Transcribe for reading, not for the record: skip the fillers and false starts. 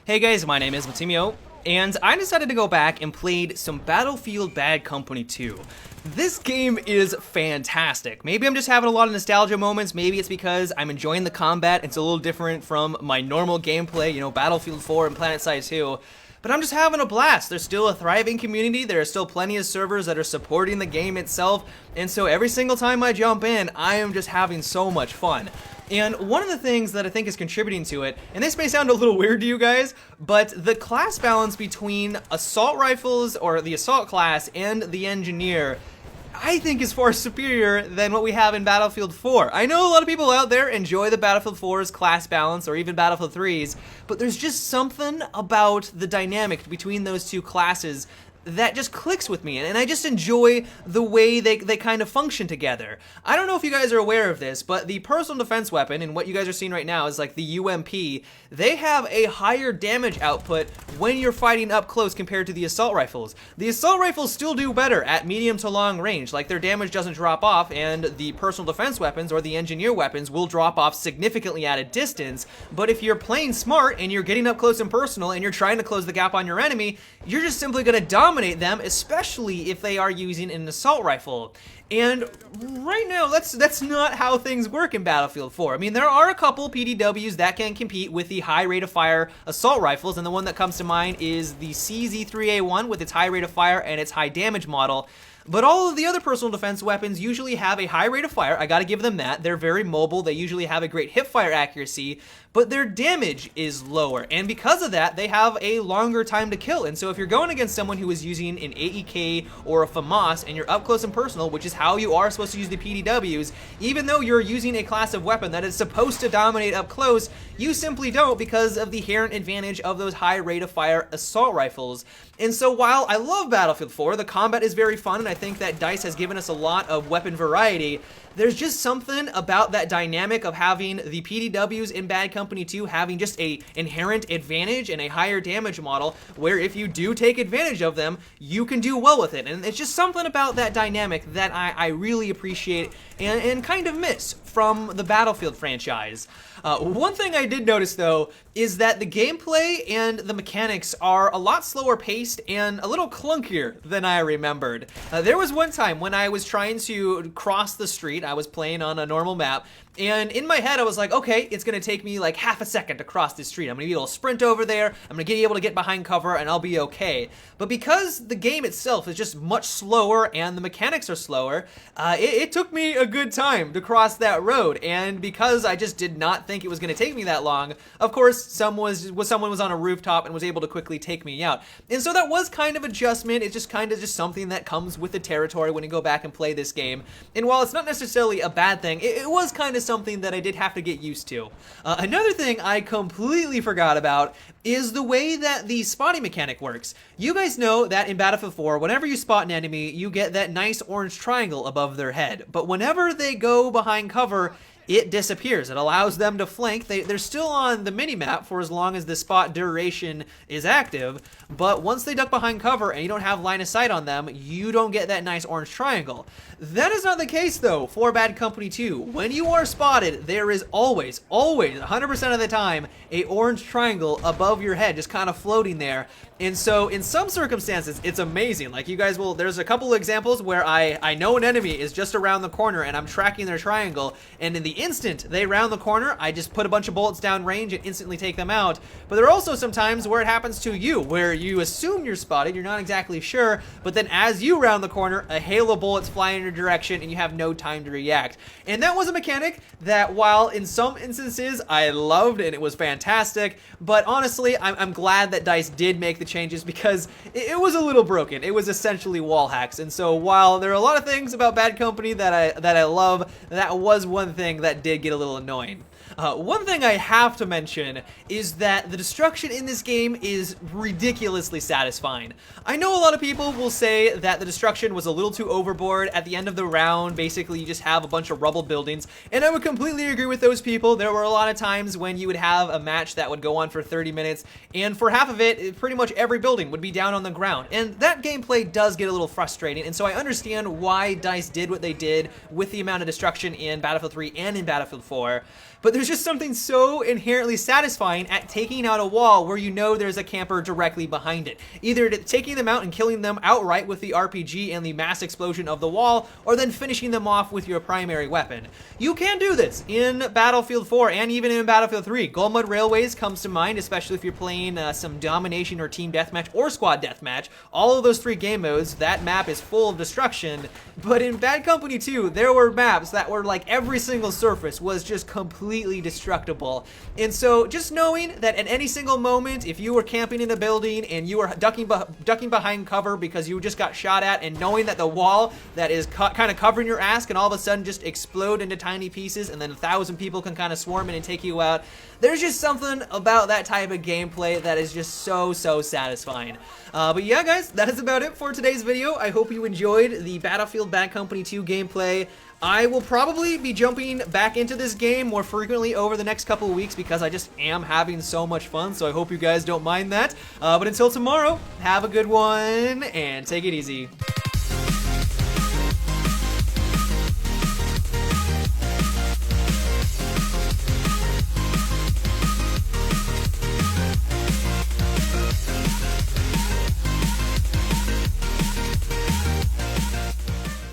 Hey guys, my name is Matimio, and I decided to go back and played some Battlefield Bad Company 2. This game is fantastic. Maybe I'm just having a lot of nostalgia moments, maybe it's because I'm enjoying the combat, it's a little different from my normal gameplay, Battlefield 4 and PlanetSide 2. But I'm just having a blast. There's still a thriving community, there are still plenty of servers that are supporting the game itself, and so every single time I jump in, I am just having so much fun. And one of the things that I think is contributing to it, and this may sound a little weird to you guys, but the class balance between assault rifles, or the assault class, and the engineer, I think is far superior than what we have in Battlefield 4. I know a lot of people out there enjoy the Battlefield 4's class balance, or even Battlefield 3's, but there's just something about the dynamic between those two classes that just clicks with me, and I just enjoy the way they kind of function together. I don't know if you guys are aware of this, but the personal defense weapon, and what you guys are seeing right now is like the UMP, they have a higher damage output when you're fighting up close compared to the assault rifles. The assault rifles still do better at medium to long range, like their damage doesn't drop off, and the personal defense weapons or the engineer weapons will drop off significantly at a distance, but if you're playing smart and you're getting up close and personal and you're trying to close the gap on your enemy, you're just simply going to dominate them, especially if they are using an assault rifle. And right now, that's not how things work in Battlefield 4. I mean, there are a couple PDWs that can compete with the high rate of fire assault rifles, and the one that comes to mind is the CZ3A1 with its high rate of fire and its high damage model. But all of the other personal defense weapons usually have a high rate of fire. I gotta give them that. They're very mobile. They usually have a great hip-fire accuracy, but their damage is lower. And because of that, they have a longer time to kill. And so if you're going against someone who is using an AEK or a FAMAS and you're up close and personal, which is how you are supposed to use the PDWs, even though you're using a class of weapon that is supposed to dominate up close, you simply don't because of the inherent advantage of those high rate of fire assault rifles. And so while I love Battlefield 4, the combat is very fun, and I think that DICE has given us a lot of weapon variety, there's just something about that dynamic of having the PDWs in Bad Company 2 having just a inherent advantage and a higher damage model where if you do take advantage of them, you can do well with it. And it's just something about that dynamic that I really appreciate and kind of miss from the Battlefield franchise. One thing I did notice though is that the gameplay and the mechanics are a lot slower paced and a little clunkier than I remembered. There was one time when I was trying to cross the street. I was playing on a normal map, and in my head I was like, okay, it's gonna take me like half a second to cross this street. I'm gonna be able to sprint over there, I'm gonna be able to get behind cover, and I'll be okay. But because the game itself is just much slower and the mechanics are slower, it took me a good time to cross that road. And because I just did not think it was gonna take me that long, of course someone was on a rooftop and was able to quickly take me out. And so that was kind of adjustment. It's just kind of just something that comes with the territory when you go back and play this game. And while it's not necessarily a bad thing, it was kind of something that I did have to get used to. Another thing I completely forgot about is the way that the spotting mechanic works. You guys know that in Battlefield 4, whenever you spot an enemy, you get that nice orange triangle above their head. But whenever they go behind cover, it disappears. It allows them to flank. They're still on the minimap for as long as the spot duration is active, but once they duck behind cover and you don't have line of sight on them, you don't get that nice orange triangle. That is not the case though for Bad Company 2. When you are spotted, there is always, 100% of the time, a orange triangle above your head just kind of floating there. And so in some circumstances, it's amazing. Like you guys will, there's a couple of examples where I know an enemy is just around the corner and I'm tracking their triangle, and in the instant they round the corner, I just put a bunch of bullets down range and instantly take them out. But there are also some times where it happens to you, where you assume you're spotted, you're not exactly sure, but then as you round the corner, a hail of bullets fly in your direction and you have no time to react. And that was a mechanic that, while in some instances I loved and it was fantastic, but honestly, I'm glad that DICE did make the changes because it was a little broken. It was essentially wall hacks. And so while there are a lot of things about Bad Company that I love, that was one thing that did get a little annoying. One thing I have to mention is that the destruction in this game is ridiculously satisfying. I know a lot of people will say that the destruction was a little too overboard. At the end of the round, basically you just have a bunch of rubble buildings, and I would completely agree with those people. There were a lot of times when you would have a match that would go on for 30 minutes, and for half of it, pretty much every building would be down on the ground, and that gameplay does get a little frustrating. And so I understand why DICE did what they did with the amount of destruction in Battlefield 3 and in Battlefield 4. but there's just something so inherently satisfying at taking out a wall where you know there's a camper directly behind it. Either taking them out and killing them outright with the RPG and the mass explosion of the wall, or then finishing them off with your primary weapon. You can do this in Battlefield 4 and even in Battlefield 3. Gold Mud Railways comes to mind, especially if you're playing some domination or team deathmatch or squad deathmatch. All of those 3 game modes, that map is full of destruction. But in Bad Company 2, there were maps that were like every single surface was just completely destructible. And so just knowing that at any single moment, if you were camping in a building and you were ducking behind cover because you just got shot at, and knowing that the wall that is kind of covering your ass can all of a sudden just explode into tiny pieces, and then 1,000 people can kind of swarm in and take you out. There's just something about that type of gameplay that is just so satisfying. But yeah, guys, that is about it for today's video. I hope you enjoyed the Battlefield Bad Company 2 gameplay. I will probably be jumping back into this game more frequently over the next couple of weeks because I just am having so much fun, so I hope you guys don't mind that. But until tomorrow, have a good one, and take it easy.